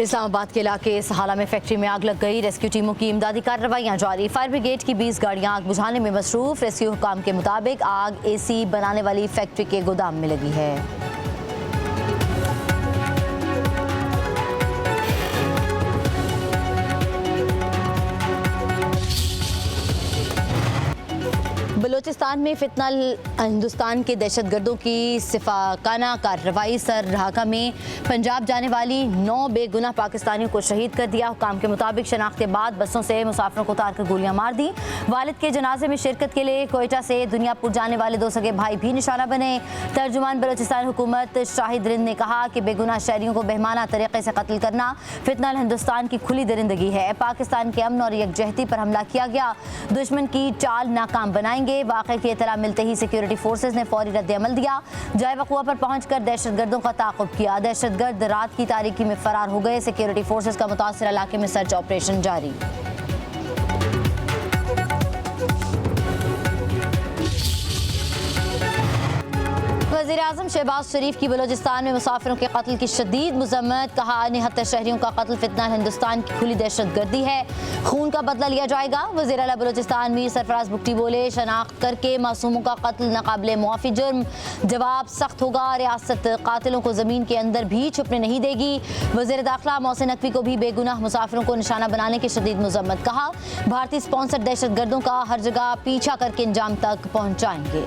इस्लामाबाद के इलाके सहाला में फैक्ट्री में आग लग गई। रेस्क्यू टीमों की इमदादी कार्रवाइयां जारी। फायर ब्रिगेड की 20 गाड़ियां आग बुझाने में मसरूफ। रेस्क्यू हुकाम के मुताबिक आग एसी बनाने वाली फैक्ट्री के गोदाम में लगी है। बलूचिस्तान में फितनल हिंदुस्तान के दहशतगर्दों की सिफाकाना कार्रवाई। सर ढाका में पंजाब जाने वाली 9 बेगुनाह पाकिस्तानियों को शहीद कर दिया। हुकाम के मुताबिक शनाख्त के बाद बसों से मुसाफिरों को उतार कर गोलियां मार दी। वालिद के जनाजे में शिरकत के लिए कोयटा से दुनियापुर जाने वाले 2 सगे भाई भी निशाना बने। तर्जुमान बलूचिस्तान हुकूमत शाहिद रिंद ने कहा कि बेगुनाह शहरियों को बेहमाना तरीके से कत्ल करना फितनल हिंदुस्तान की खुली दरिंदगी है। पाकिस्तान के अमन और यकजहती पर हमला किया गया। दुश्मन की चाल नाकाम बनाएंगे। वाक़े की इत्तला मिलते ही सिक्योरिटी फोर्सेज ने फौरी रद्द अमल दिया। जाए वक़ुआ पर पहुंचकर दहशतगर्दों का ताक़ुब किया। दहशतगर्द रात की तारीकी में फरार हो गए। सिक्योरिटी फोर्सेज का मुतासिर इलाके में सर्च ऑपरेशन जारी। वज़ीर-ए-आज़म शहबाज शरीफ की बलूचिस्तान में मुसाफिरों के कत्ल की शदीद मज़म्मत। कहा, निहत्तर शहरियों का कत्ल फितनल हिंदुस्तान की खुली दहशतगर्दी है। खून का बदला लिया जाएगा। वज़ीर आला बलूचिस्तान मीर सरफराज बुगटी बोले, शनाख्त करके मासूमों का कत्ल नाकाबिले मुआफ़ी जुर्म। जवाब सख्त होगा। रियासत कातिलों को ज़मीन के अंदर भी छुपने नहीं देगी। वज़ीर दाखिला मोहसिन नकवी को भी बेगुनाह मुसाफिरों को निशाना बनाने की शदीद मज़म्मत। कहा, भारतीय स्पॉन्सर दहशतगर्दों का हर जगह पीछा करके अंजाम तक पहुँचाएंगे।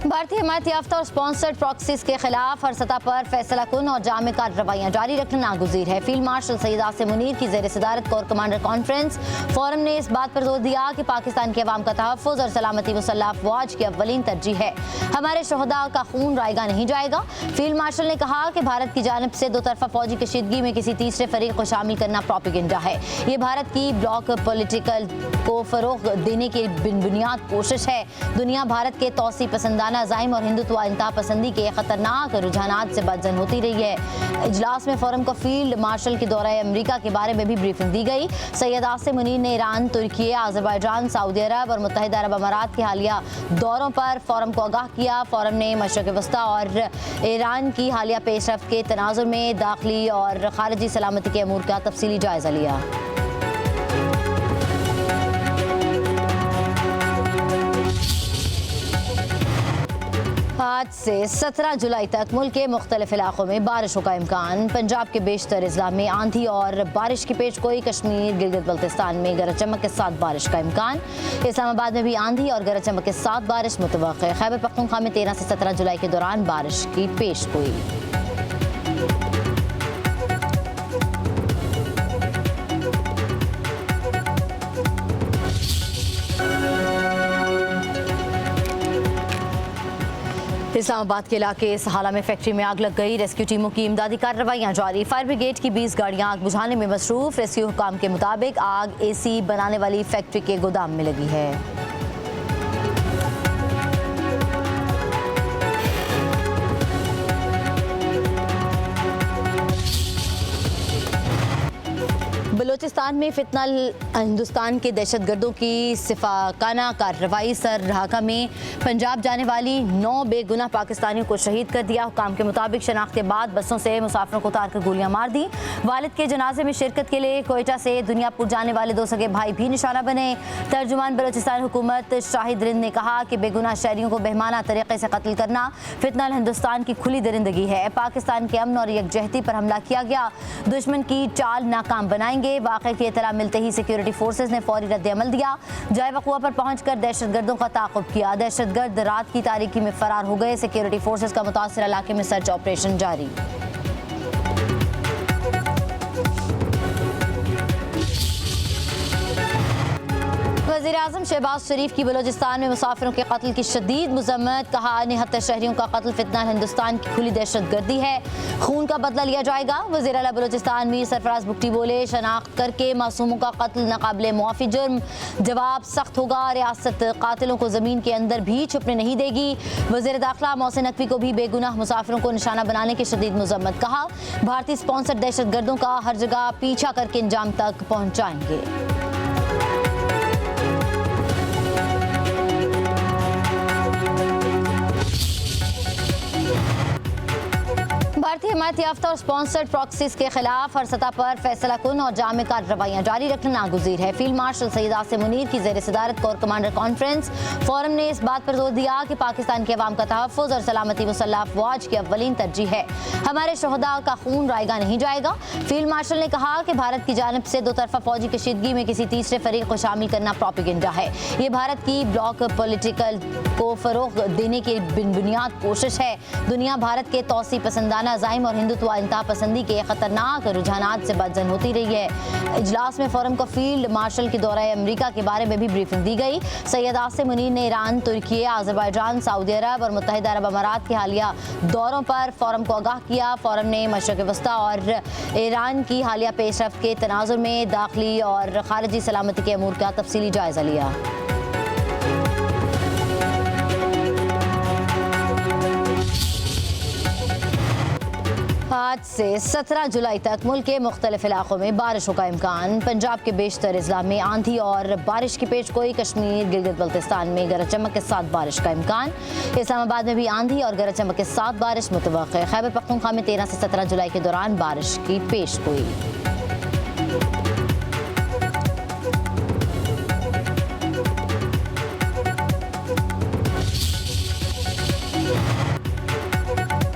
भारतीय हिमायत याफ्ता और स्पॉन्सर्ड प्रॉक्सीज के खिलाफ हर सतह पर फैसला कुन और जामे कार्रवाइयां जारी रखना नागुज़ीर है। फील्ड मार्शल सैयद आसिम मुनीर की ज़ेर सदारत कोर कमांडर कॉन्फ्रेंस फोरम ने इस बात पर जोर दिया कि पाकिस्तान के अवाम का तहफ़्फ़ुज़ और सलामती मुसल्लह अफ़वाज की अव्वलीन तरजीह है। हमारे शहदा का खून रायगा नहीं जाएगा। फील्ड मार्शल ने कहा कि भारत की जानिब से दो तरफ़ा फौजी कशीदगी में किसी तीसरे फरीक को शामिल करना प्रोपेगेंडा है। ये भारत की ब्लॉक पॉलिटिकल को फ़रोग़ देने की बिनबुनियाद कोशिश है। दुनिया भारत के तौसी पसंदाना ज़ाइम और हिंदुत्व इंतहा पसंदी के खतरनाक रुझानात से बदजन होती रही है। इजलास में फोरम को फील्ड मार्शल के दौरे अमेरिका के बारे में भी ब्रीफिंग दी गई। सैयद आसिम मुनीर ने ईरान, तुर्की, आज़रबाईजान, सऊदी अरब और मुत्तहिदा अरब अमारात के हालिया दौरों पर फोरम को आगाह किया। फोरम ने मशरक़ वस्ता और ईरान की हालिया पेशरफ्त के तनाज़ुर में दाखिली और खारजी सलामती के अमूर का तफसीली जायज़ा लिया। आज से 17 जुलाई तक मुल्क के मुख्तलिफ इलाकों में बारिशों का इम्कान। पंजाब के बेशतर अजला में आंधी और बारिश की पेशगोई। कश्मीर, गिलगित बल्तिस्तान में गरज चमक के साथ बारिश का इम्कान। इस्लामाबाद में भी आंधी और गरज चमक के साथ बारिश मुतवक्किल। खैबर पख्तूनख्वा में 13 से 17 जुलाई के दौरान बारिश की पेशगोई। इस्लामाबाद के इलाके सहाला में फैक्ट्री में आग लग गई। रेस्क्यू टीमों की इमदादी कार्रवाइयां जारी। फायर ब्रिगेड की 20 गाड़ियां आग बुझाने में मसरूफ। रेस्क्यू हुकाम के मुताबिक आग एसी बनाने वाली फैक्ट्री के गोदाम में लगी है। बलूचिस्तान में फितनल हिंदुस्तान के दहशतगर्दों की सिफाकाना कार्रवाई। सर ढाका में पंजाब जाने वाली 9 बेगुनाह पाकिस्तानियों को शहीद कर दिया। हुकाम के मुताबिक शनाख्त के बाद बसों से मुसाफिरों को उतार कर गोलियां मार दी। वालिद के जनाजे में शिरकत के लिए कोयटा से दुनियापुर जाने वाले 2 सगे भाई भी निशाना बने। तर्जुमान बलूचिस्तान हुकूमत शाहिद रिंद ने कहा कि बेगुनाह शहरियों को बेहमाना तरीके से कत्ल करना फितनल हिंदुस्तान की खुली दरिंदगी है। पाकिस्तान के अमन और यकजहती पर हमला किया गया। दुश्मन की चाल नाकाम बनाएंगे। वाक़े की इत्तला मिलते ही सिक्योरिटी फोर्सेज ने फौरी रद्द अमल दिया। जाए वक़ुआ पर पहुंचकर दहशतगर्दों का ताक़ुब किया। दहशतगर्द रात की तारीकी में फरार हो गए। सिक्योरिटी फोर्सेज का मुतासिर इलाके में सर्च ऑपरेशन जारी। वज़ीर-ए-आज़म शहबाज शरीफ की बलूचिस्तान में मुसाफिरों के कत्ल की शदीद मज़म्मत। कहा, निहत्तर शहरियों का कत्ल फितनल हिंदुस्तान की खुली दहशतगर्दी है। खून का बदला लिया जाएगा। वज़ीर आला बलूचिस्तान मीर सरफराज बुगटी बोले, शनाख्त करके मासूमों का कत्ल नाकाबिले मुआफ़ी जुर्म। जवाब सख्त होगा। रियासत कातिलों को ज़मीन के अंदर भी छुपने नहीं देगी। वज़ीर दाखिला मोहसिन नकवी को भी बेगुनाह मुसाफिरों को निशाना बनाने की शदीद मज़म्मत। कहा, भारतीय स्पॉन्सर्ड दहशतगर्दों का हर जगह पीछा करके अंजाम तक पहुँचाएंगे। भारतीय हिमायत याफ्ता और स्पॉन्सर्ड प्रॉक्सीज के खिलाफ हर सतह पर फैसला कुन और जामे कार्रवाइयां जारी रखना नागुज़ीर है। फील्ड मार्शल सईद आसिम मुनीर की ज़ेर सदारत कोर कमांडर कॉन्फ्रेंस फोरम ने इस बात पर जोर दिया कि पाकिस्तान की अवाम का तहफ़्फ़ुज़ और सलामती मुसल्लह अफ़वाज की अव्वलीन तरजीह है। हमारे शहदा का खून रायगा नहीं जाएगा। फील्ड मार्शल ने कहा कि भारत की जानिब से दो तरफा फौजी कशीदगी में किसी तीसरे फरीक को शामिल करना प्रोपेगेंडा है। ये भारत की ब्लॉक पॉलिटिकल को फ़रोग़ देने की बिनबुनियाद कोशिश है। दुनिया भारत के तौसी पसंदाना अज़ाइम और हिंदुत्व इंतहा पसंदी के खतरनाक रुझानात से बदजन होती रही है। इजलास में फोरम को फील्ड मार्शल के दौरे अमरीका के बारे में भी ब्रीफिंग दी गई। सैयद आसिम मुनीर ने ईरान, तुर्की, अज़रबैजान, सऊदी अरब और मुत्तहिदा अरब अमारात के हालिया दौरों पर फोरम को आगाह किया। फोरम ने मशरिक़ वस्ता और ईरान की हालिया पेशरफ्त के तनाज़ुर में दाखिली और खारजी सलामती के अमूर का तफसीली जायज़ा लिया। आज से 17 जुलाई तक मुल्क के मुख्तलिफ इलाकों में बारिशों का इम्कान। पंजाब के बेशतर अजला में आंधी और बारिश की पेशगोई। कश्मीर, गिलगित बल्तिस्तान में गरज चमक के साथ बारिश का इम्कान। इस्लामाबाद में भी आंधी और गरज चमक के साथ बारिश मुतवक्किल। खैबर पख्तूनख्वा में 13 से 17 जुलाई के दौरान बारिश की पेशगोई।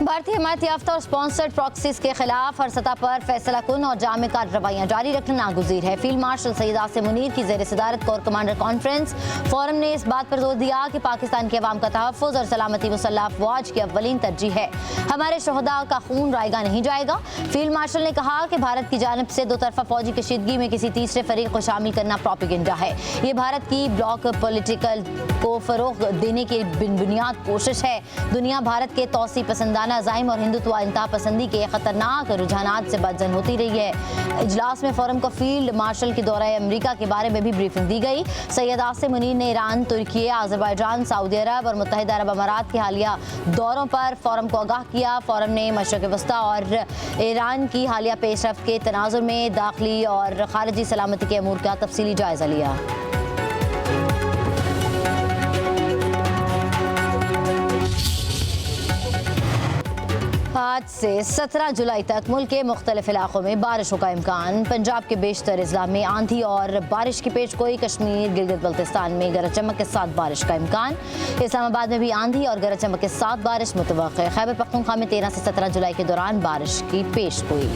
भारतीय हिमायत याफ्ता और स्पॉन्सर्ड प्रॉक्सीज के खिलाफ हर सतह पर फैसला कुन और जामे कार्रवाइयां जारी रखना नागुज़ीर है। फील्ड मार्शल सईद आसिम मुनीर की ज़ेर सदारत कोर कमांडर कॉन्फ्रेंस फोरम ने इस बात पर जोर दिया कि पाकिस्तान की अवाम का तहफ़्फ़ुज़ और सलामती मुसल्लह अफ़वाज की अव्वलीन तरजीह है। हमारे शहदा का खून रायगा नहीं जाएगा। फील्ड मार्शल ने कहा कि भारत की जानिब से दो तरफा फौजी कशीदगी में किसी तीसरे फरीक को शामिल करना प्रोपेगेंडा है। ये भारत की ब्लॉक पॉलिटिकल को फ़रोग़ देने की बिनबुनियाद कोशिश है। दुनिया भारत के तौसी पसंदाना अज़ाइम और हिंदुत्व इंतहा पसंदी के खतरनाक रुझानात से बदजन होती रही है। इजलास में फोरम को फील्ड मार्शल के दौरे अमरीका के बारे में भी ब्रीफिंग दी गई। सैयद आसिम मुनीर ने ईरान, तुर्की, अज़रबैजान, सऊदी अरब और मुत्तहिदा अरब अमारात के हालिया दौरों पर फोरम को आगाह किया। फोरम ने मशरिक़ वस्ता और ईरान की हालिया पेशरफ्त के तनाज़ुर में दाखिली और खारजी सलामती के अमूर का तफसीली जायज़ा लिया। आज से 17 जुलाई तक मुल्क के मुख्तलिफ इलाकों में बारिशों का इम्कान। पंजाब के बेशतर अजला में आंधी और बारिश की पेशगोई। कश्मीर, गिलगित बल्तिस्तान में गरज चमक के साथ बारिश का इम्कान। इस्लामाबाद में भी आंधी और गरज चमक के साथ बारिश मुतवक्किल। खैबर पख्तूनख्वा में 13 से 17 जुलाई के दौरान बारिश की पेशगोई।